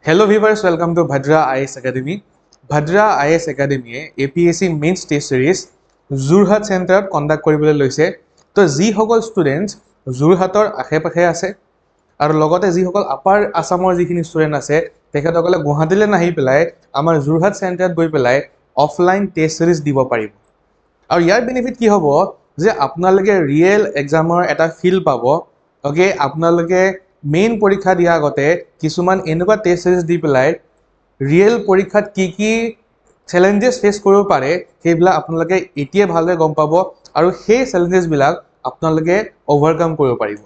Hello viewers, welcome to Bhadra IAS Academy. Bhadra IAS Academy APSC Mains Test Series Jorhat Center conduct koribole loise. To ji hokol students Jorhator akhe pakhe ase aru logote ji hokol upper Assamor jikhini student ase tekhetokole Guwahati nahi pelai amar Jorhat Center goi pelai offline test series dibo paribo. Aru yar benefit ki hobo je apnaloke real examor eta feel pabo. Okay, apnaloke main পৰীক্ষা দিয়া আগতে কিছুমান এনেকুৱা test সিৰিজ দি পেলাই real পৰীক্ষাত কি challenges face কৰিব পাৰে সেইবিলাক আপোনালোকে এতিয়া ভালদৰে গম পাব আৰু সেই চ্যালেঞ্জেস বিলাক আপোনালোকে ওভাৰকাম কৰিব পাৰিব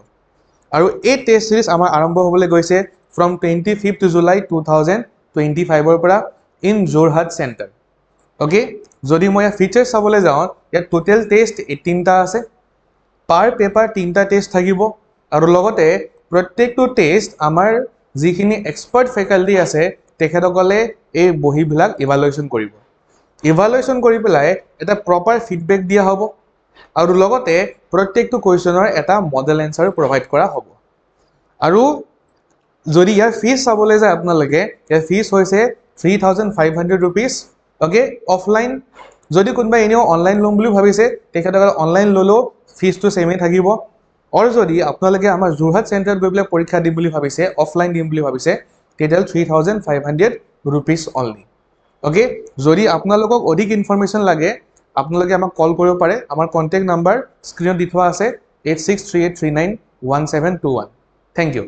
আৰু এই টেষ্ট সিৰিজ আমাৰ আৰম্ভ হ'বলৈ গৈছে from 25th July 2025 ৰ পৰা ইন যোৰহাট চেণ্টাৰ ওকে যদি মই ফিচাৰ চাবলৈ যাওঁ ইয়াত টোটাল টেষ্ট 18 টা আছে পাৰ পেপাৰ 3টা টেষ্ট থাকিব আৰু লগতে প্ৰত্যেকটো টেষ্ট আমাৰ যিখিনি এক্সপাৰ্ট ফ্যাকাল্টি আছে তেখেতসকলে এই বহিবিলাক ইভালুয়েশন কৰিব ইভালুয়েশন কৰি পেলাই এটা প্ৰপাৰ ফিডব্যাক দিয়া হ'ব আৰু লগতে প্ৰত্যেকটো কোৱেশ্চনৰ এটা মডেল আনসাৰ প্ৰভাইড কৰা হ'ব আৰু যদি ইয়াৰ ফিস চাবলৈ যায় আপোনালোকে ইয়াৰ ফিস হৈছে 3500 rupees ওকে অফলাইন যদি কোনবা এনেও অনলাইন লম বুলি ভাবিছে তেখেতসকলে অনলাইন ললো ফিসটো সেমে থাকিব और যদি আপোনালোকে আমাৰ যোৰহাট চেণ্টাৰত গৈ পেলাই পৰীক্ষা দিম বুলি ভাবিছে অফলাইন দিম বুলি ভাবিছে টোটাল 3500 rupees only ওকে যদি আপোনালোকক অধিক ইনফৰমেশন লাগে আপোনালোকে আমাক কল কৰিব পাৰে আমাৰ কন্টাক্ট নাম্বাৰ স্ক্ৰিনত দি থোৱা আছে 8638391721 থ্যাংক ইউ